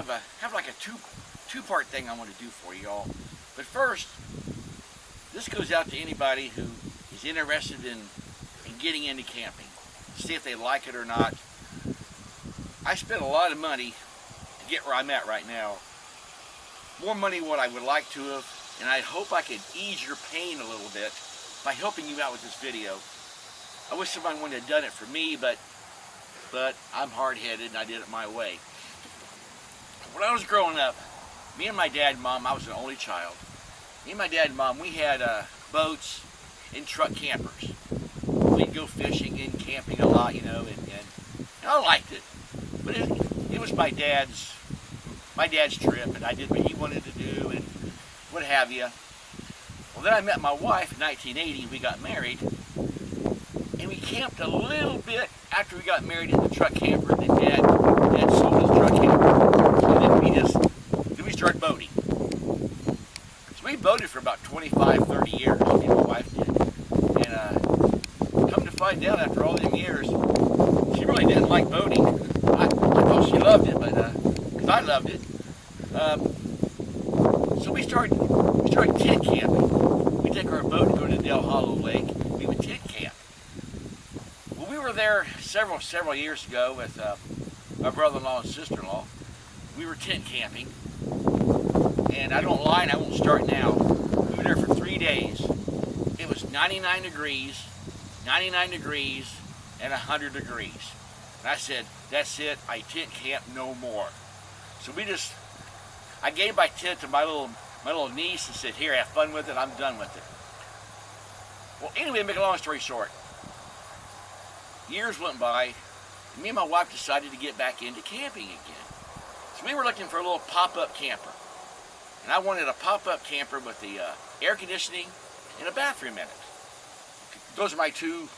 have like a two-part thing I want to do for y'all. But first, this goes out to anybody who is interested in getting into camping. See if they like it or not. I spent a lot of money to get where I'm at right now. More money than what I would like to have, and I hope I could ease your pain a little bit by helping you out with this video. I wish someone would have done it for me, but I'm hard-headed and I did it my way. When I was growing up, me and my dad and mom, I was an only child. Me and my dad and mom, we had boats and truck campers. We'd go fishing and camping a lot, you know, and I liked it. But it was my dad's trip, and I did what he wanted to do and what have you. Well, then I met my wife in 1980. We got married, and we camped a little bit after we got married in the truck camper. And then Dad sold his truck camper, and then we started boating. So we boated for about 25, 30 years. Me and my wife did, and come to find out after all them years, she really didn't like boating. I thought she loved it, but because I loved it. So we started tent camping. We take our boat and go to Del Hollow Lake. We would tent camp. Well, we were there several years ago with my brother-in-law and sister-in-law. We were tent camping, and I don't lie, and I won't start now. We were there for 3 days. It was 99 degrees, and 100 degrees. And I said, that's it, I tent camp no more. So I gave my tent to my little niece and said, here, have fun with it, I'm done with it. Well, anyway, to make a long story short, years went by, and me and my wife decided to get back into camping again. So we were looking for a little pop-up camper. And I wanted a pop-up camper with the air conditioning and a bathroom in it. Those are my two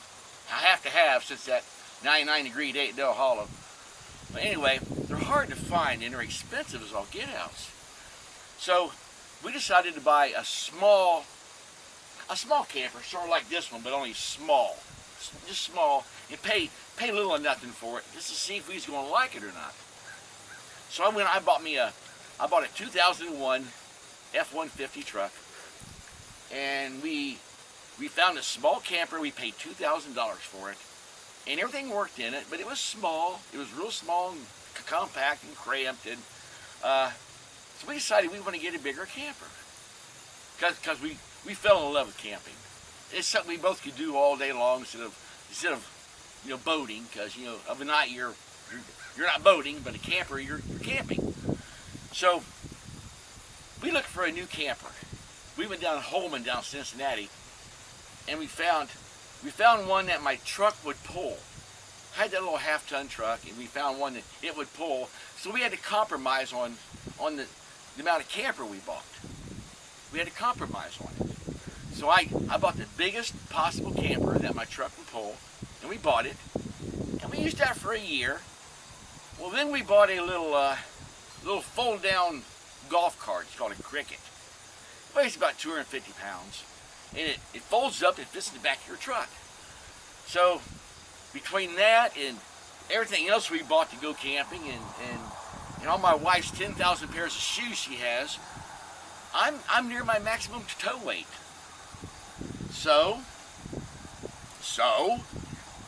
I have to have since that 99-degree day at Del Hollow. But anyway, they're hard to find and they're expensive as all get-outs. So we decided to buy a small camper, sort of like this one, but only small. Just small, and pay little or nothing for it, just to see if we was going to like it or not. So I bought a 2001 F-150 truck, and we found a small camper. We paid $2,000 for it, and everything worked in it, but it was small. It was real small and compact and cramped, and so we decided we want to get a bigger camper because we fell in love with camping. It's something we both could do all day long instead of boating, because of a night you're not boating, but a camper you're camping. So we looked for a new camper. We went down Holman, down Cincinnati, and we found one that my truck would pull. I had that little half-ton truck, and we found one that it would pull. So we had to compromise on the amount of camper we bought. We had to compromise on it. So I bought the biggest possible camper that my truck would pull, and we bought it, and we used that for a year. Well, then we bought a little fold-down golf cart. It's called a Cricket. It weighs about 250 pounds, and it folds up and fits in the back of your truck. So between that and everything else we bought to go camping, and all my wife's 10,000 pairs of shoes she has, I'm near my maximum tow weight. So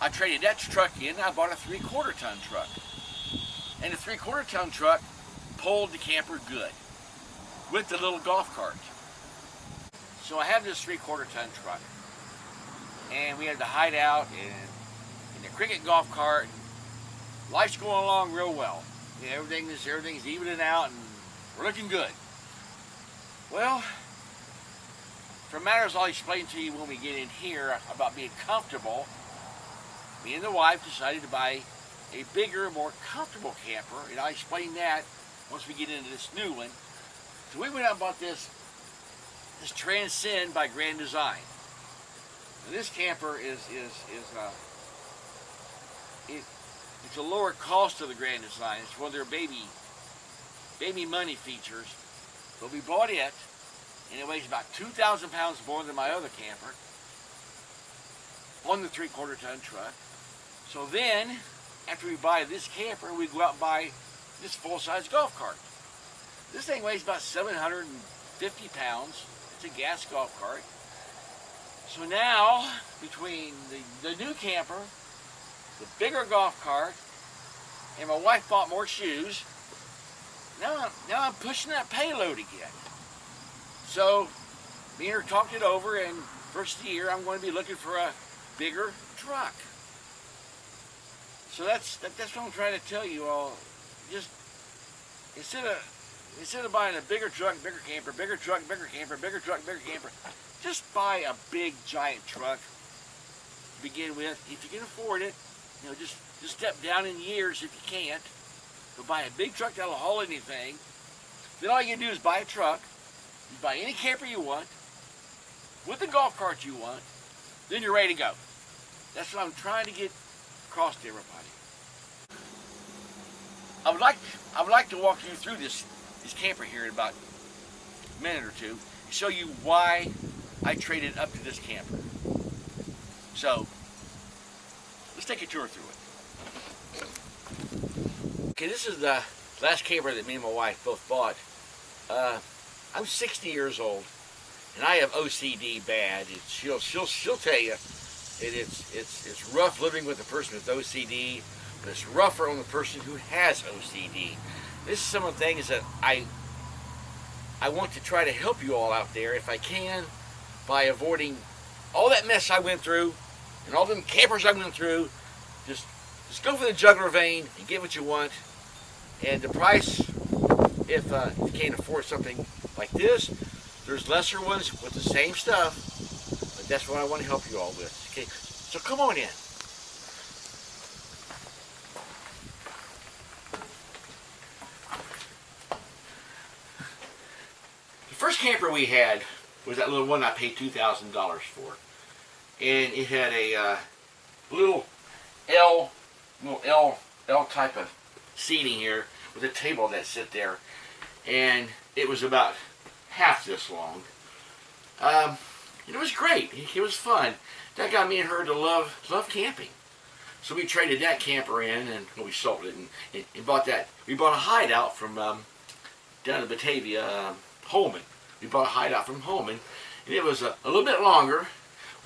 I traded that truck in, and I bought a 3/4 ton truck. And the 3/4 ton truck pulled the camper good with the little golf cart. So I have this 3/4 ton truck, and we had the hideout and the Cricket golf cart. Life's going along real well. Everything's evening out, and we're looking good. Well, for matters I'll explain to you when we get in here about being comfortable, me and the wife decided to buy a bigger, more comfortable camper, and I'll explain that once we get into this new one. So we went out and bought this Transcend by Grand Design. Now this camper it's a lower cost of the Grand Design. It's one of their baby money features. But we bought it, and it weighs about 2,000 pounds more than my other camper on the 3/4 ton truck. So then, after we buy this camper, we go out and buy this full-size golf cart. This thing weighs about 750 pounds. It's a gas golf cart. So now, between the new camper, the bigger golf cart, and my wife bought more shoes, now I'm pushing that payload again. So, me and her talked it over, and first of the year I'm going to be looking for a bigger truck. So that's what I'm trying to tell you all. Just instead of buying a bigger truck, bigger camper, bigger truck, bigger camper, bigger truck, bigger camper, just buy a big giant truck to begin with. If you can afford it, just step down in years if you can't. But buy a big truck that'll haul anything. Then all you do is buy a truck. You buy any camper you want with the golf cart you want. Then you're ready to go. That's what I'm trying to get across to everybody. I would like to walk you through this camper here in about a minute or two and show you why I traded up to this camper. So let's take a tour through it. Okay, this is the last camper that me and my wife both bought. I'm 60 years old, and I have OCD bad. She'll tell you it's rough living with a person with OCD, but it's rougher on the person who has OCD. This is some of the things that I want to try to help you all out there if I can, by avoiding all that mess I went through and all them campers I went through. Just go for the jugular vein and get what you want. And the price, if you can't afford something like this, there's lesser ones with the same stuff, but that's what I want to help you all with. Okay, so come on in. The first camper we had was that little one I paid $2,000 for, and it had a little L type of seating here with a table that sit there, and it was about half this long. It was great. It was fun. That got me and her to love camping. So we traded that camper in, and we sold it and bought that. We bought a hideout from down in Batavia, Holman. We bought a hideout from Holman, and it was a little bit longer,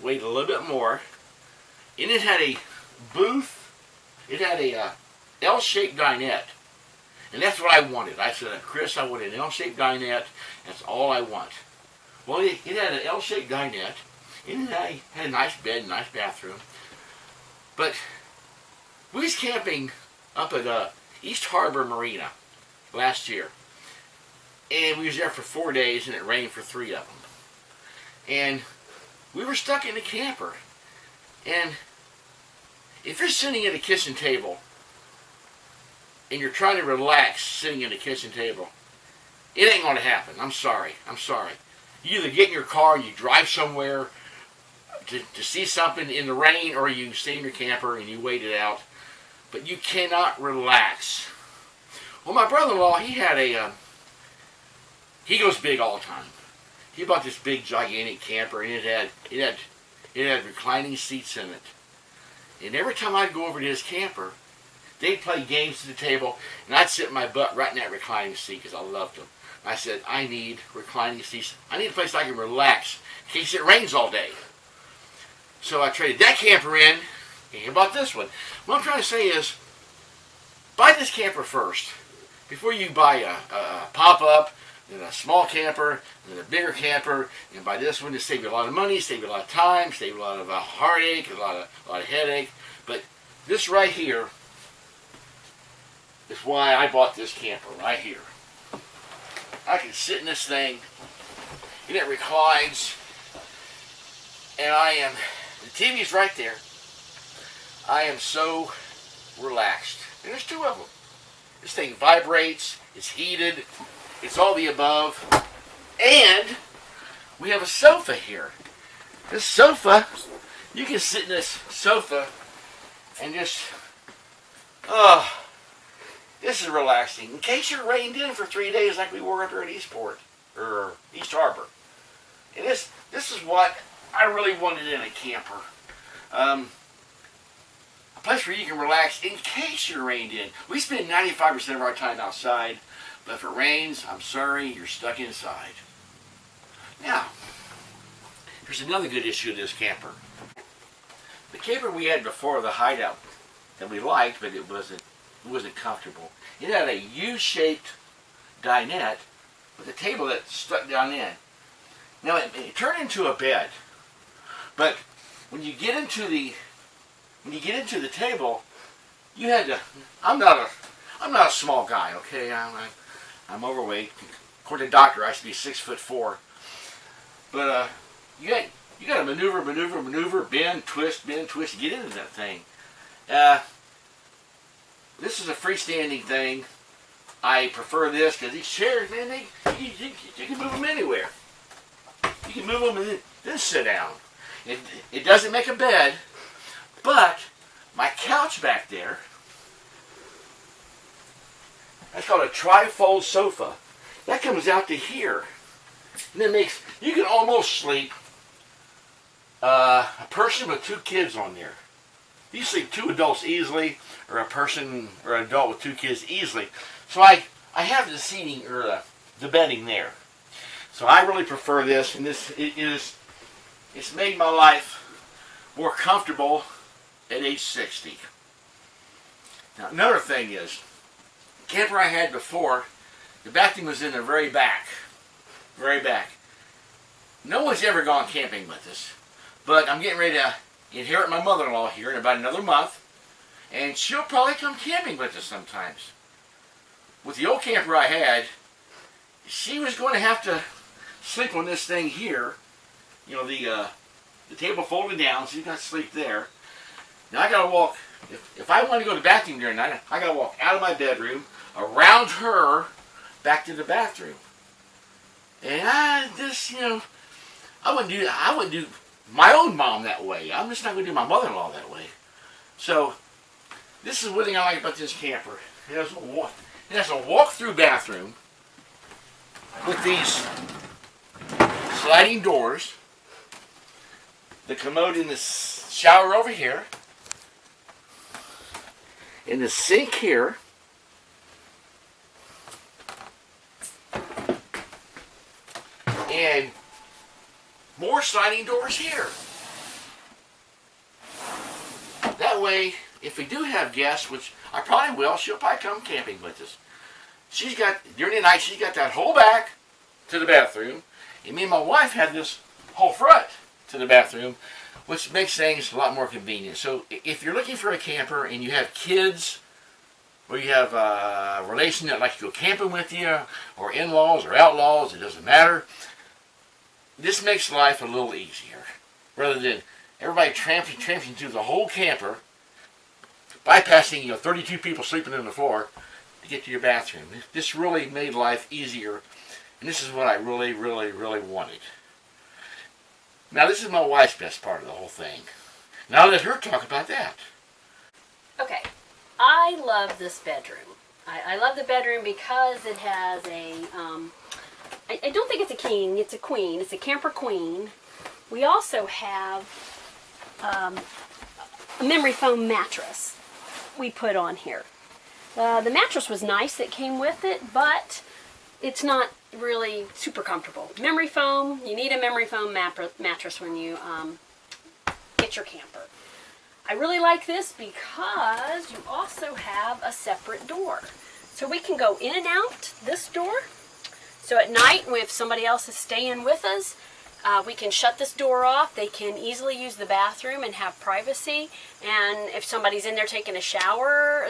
weighed a little bit more, and it had a booth. It had a L-shaped dinette, and that's what I wanted. I said, Chris, I want an L-shaped dinette. That's all I want. Well, it had an L-shaped dinette, and it had a nice bed, nice bathroom. But we was camping up at East Harbor Marina last year, and we was there for 4 days, and it rained for 3 of them. And we were stuck in the camper, and if you're sitting at a kitchen table and you're trying to relax sitting at a kitchen table, it ain't going to happen. I'm sorry. You either get in your car and you drive somewhere to see something in the rain, or you stay in your camper and you wait it out. But you cannot relax. Well, my brother-in-law, he goes big all the time. He bought this big, gigantic camper, and it had reclining seats in it. And every time I'd go over to his camper, they'd play games at the table, and I'd sit my butt right in that reclining seat because I loved them. I said, I need reclining seats. I need a place I can relax in case it rains all day. So I traded that camper in and bought this one. What I'm trying to say is, buy this camper first before you buy a pop-up, then a small camper, then a bigger camper, and buy this one to save you a lot of money, save you a lot of time, save you a lot of heartache, a lot of headache. But this right here is why I bought this camper right here. I can sit in this thing, and it reclines, and the TV's right there. I am so relaxed. And there's 2 of them. This thing vibrates, it's heated, it's all the above, and we have a sofa here. This sofa, you can sit in this sofa and just, this is relaxing. In case you're rained in for 3 days like we were up here at Eastport, or East Harbor. And this is what I really wanted in a camper. place where you can relax in case you're rained in. We spend 95% of our time outside, but if it rains, I'm sorry, you're stuck inside. Now, there's another good issue of this camper. The camper we had before, the hideout, that we liked, but it wasn't comfortable. It had a U-shaped dinette with a table that stuck down in. Now it turned into a bed, but when you get into the table, you had to. I'm not a small guy, okay? I'm overweight. According to the doctor, I should be 6'4". But you got to maneuver, bend, twist, to get into that thing. This is a freestanding thing. I prefer this because these chairs, man, you can move them anywhere. You can move them and then sit down. It doesn't make a bed, but my couch back there, that's called a trifold sofa. That comes out to here. And it makes, you can almost sleep a person with 2 kids on there. You sleep 2 adults easily, or a person or an adult with 2 kids easily. So I have the seating or the bedding there. So I really prefer this, and it's made my life more comfortable at age 60. Now another thing is, the camper I had before, the bathroom was in the very back. Very back. No one's ever gone camping with us, but I'm getting ready to inherit my mother-in-law here in about another month, and she'll probably come camping with us sometimes. With the old camper I had, she was going to have to sleep on this thing here. You know, the table folded down, so you got to sleep there. Now I got to walk, if I want to go to the bathroom during the night, I got to walk out of my bedroom, around her, back to the bathroom. And I wouldn't do my own mom that way. I'm just not going to do my mother-in-law that way. So, this is one thing I like about this camper. It has a walk-through bathroom with these sliding doors, the commode in the shower over here, and the sink here, and more sliding doors here. That way, if we do have guests, which I probably will, she'll probably come camping with us. During the night, she's got that whole back to the bathroom, and me and my wife had this whole front to the bathroom, which makes things a lot more convenient. So if you're looking for a camper and you have kids, or you have a relation that likes to go camping with you, or in-laws or outlaws, it doesn't matter. This makes life a little easier, rather than everybody tramping through the whole camper, bypassing 32 people sleeping on the floor to get to your bathroom. This really made life easier, and this is what I really, really, really wanted. Now this is my wife's best part of the whole thing. Now I'll let her talk about that. Okay, I love this bedroom. I love the bedroom because it has a I don't think it's a king, it's a queen. It's a camper queen. We also have a memory foam mattress we put on here. The mattress was nice that came with it, but it's not really super comfortable. Memory foam, you need a memory foam mattress when you get your camper. I really like this because you also have a separate door. So we can go in and out this door. So at night, if somebody else is staying with us, we can shut this door off. They can easily use the bathroom and have privacy. And if somebody's in there taking a shower,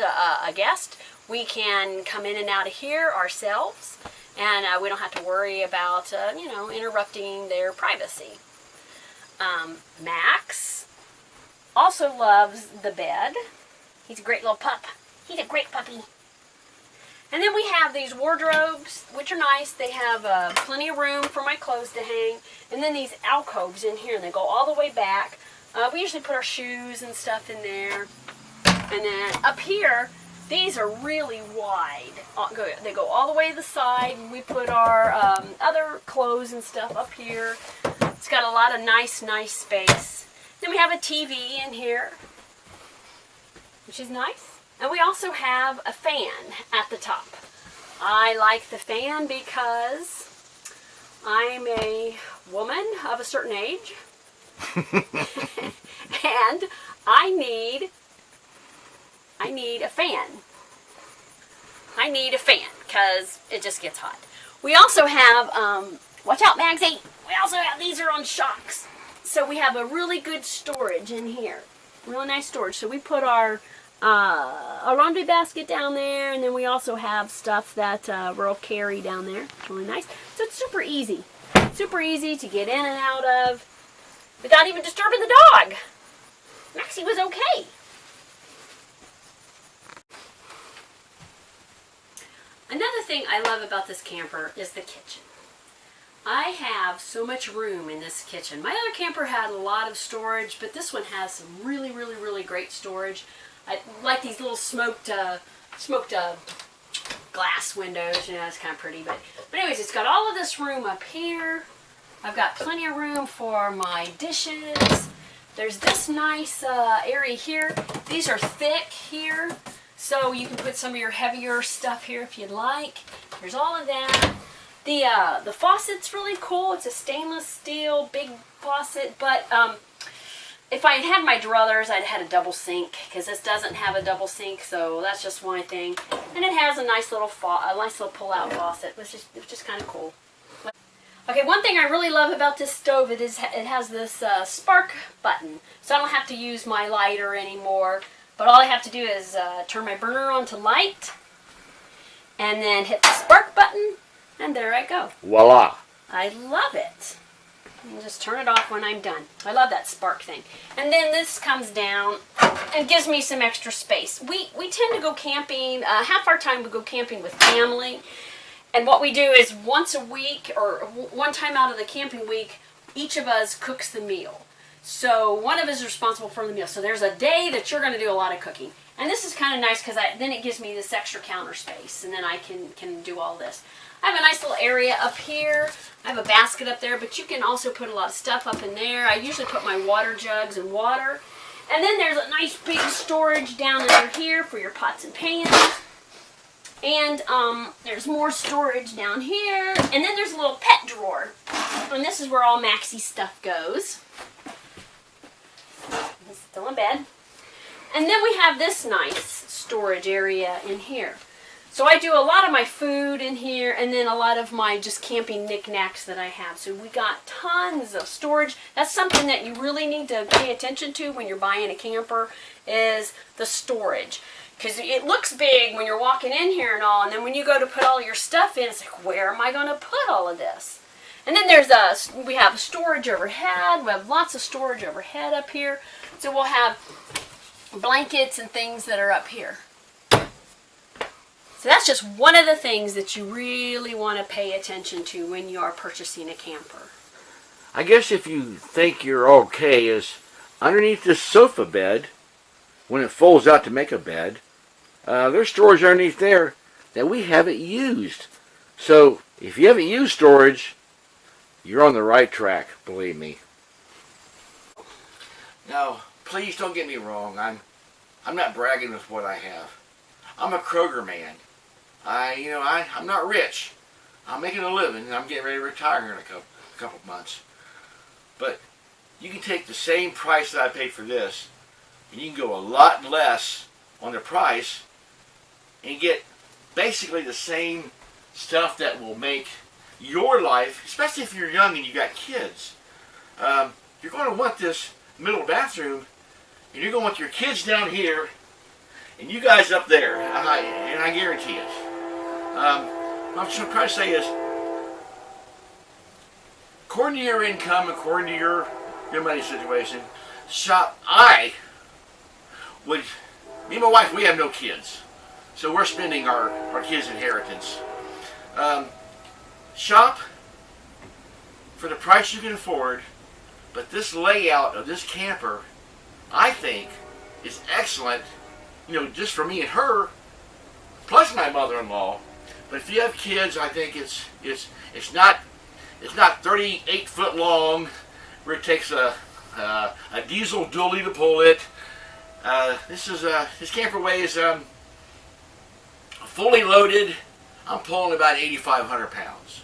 a guest, we can come in and out of here ourselves. And we don't have to worry about, interrupting their privacy. Max also loves the bed. He's a great little pup. He's a great puppy. And then we have these wardrobes, which are nice. They have plenty of room for my clothes to hang. And then these alcoves in here, and they go all the way back. We usually put our shoes and stuff in there. And then up here, these are really wide. They go all the way to the side. We put our other clothes and stuff up here. It's got a lot of nice space. Then we have a TV in here. which is nice. And we also have a fan at the top. I like the fan because I'm a woman of a certain age. And I need a fan. I need a fan because it just gets hot. We also have, watch out, Magsy. We also have, these are on shocks. So we have a really good storage in here. Really nice storage. So we put our laundry basket down there, and then we also have stuff that we'll carry down there. It's really nice. So it's super easy. Super easy to get in and out of without even disturbing the dog. Maxie was okay. Another thing I love about this camper is the kitchen. I have so much room in this kitchen. My other camper had a lot of storage, but this one has some really, really, really great storage. I like these little smoked glass windows. You know, it's kind of pretty. But anyways, it's got all of this room up here. I've got plenty of room for my dishes. There's this nice area here. These are thick here, so you can put some of your heavier stuff here if you'd like. There's all of that. The faucet's really cool. It's a stainless steel big faucet, but if I had had my druthers, I'd had a double sink, because this doesn't have a double sink, so that's just one thing. And it has a nice little pull-out faucet, which is kind of cool. Okay, one thing I really love about this stove it has this spark button, so I don't have to use my lighter anymore. But all I have to do is turn my burner on to light, and then hit the spark button, and there I go. Voila! I love it. And just turn it off when I'm done. I love that spark thing. And then this comes down and gives me some extra space. We tend to go camping, half our time we go camping with family. And what we do is once a week, or one time out of the camping week, each of us cooks the meal. So one of us is responsible for the meal. So there's a day that you're going to do a lot of cooking. And this is kind of nice because then it gives me this extra counter space. And then I can do all this. I have a nice little area up here. I have a basket up there, but you can also put a lot of stuff up in there. I usually put my water jugs and water. And then there's a nice big storage down under here for your pots and pans. And there's more storage down here. And then there's a little pet drawer. And this is where all Maxie's stuff goes. He's still in bed. And then we have this nice storage area in here. So I do a lot of my food in here, and then a lot of my just camping knickknacks that I have. So we got tons of storage. That's something that you really need to pay attention to when you're buying a camper, is the storage. Because it looks big when you're walking in here and all, and then when you go to put all your stuff in, it's like, where am I going to put all of this? And then we have storage overhead. We have lots of storage overhead up here. So we'll have blankets and things that are up here. So that's just one of the things that you really want to pay attention to when you are purchasing a camper. I guess if you think you're okay, is underneath this sofa bed, when it folds out to make a bed, there's storage underneath there that we haven't used. So if you haven't used storage, you're on the right track, believe me. Now, please don't get me wrong. I'm not bragging with what I have. I'm a Kroger man. I'm not rich. I'm making a living, and I'm getting ready to retire here in a couple of months. But you can take the same price that I paid for this, and you can go a lot less on the price and get basically the same stuff that will make your life, especially if you're young and you got kids. You're going to want this middle bathroom, and you're going to want your kids down here and you guys up there, and I guarantee it. What I'm trying to say is, according to your income, according to your money situation, me and my wife, we have no kids, so we're spending our kids' inheritance. Shop for the price you can afford, but this layout of this camper, I think, is excellent. Just for me and her, plus my mother-in-law. But if you have kids, I think it's not 38 foot long, where it takes a diesel dually to pull it. This camper weighs fully loaded. I'm pulling about 8,500 pounds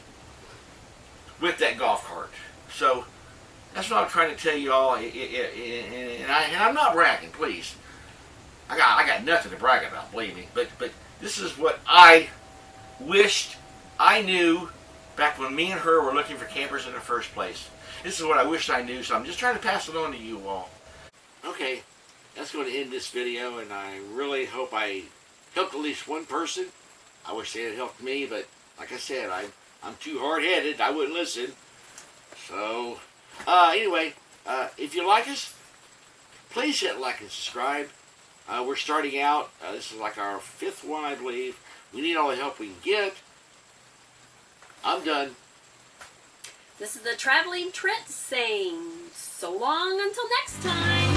with that golf cart. So that's what I'm trying to tell you all. And I'm not bragging, please. I got nothing to brag about, believe me. But this is what I wished I knew back when me and her were looking for campers in the first place. This is what I wished I knew, so I'm just trying to pass it on to you all. Okay, that's going to end this video, and I really hope I helped at least one person. I wish they had helped me, but like I said, I'm too hard-headed. I wouldn't listen. So, anyway, if you like us, please hit like and subscribe. We're starting out. This is like our 5th one, I believe. We need all the help we can get. I'm done. This is the Traveling Trent saying so long until next time.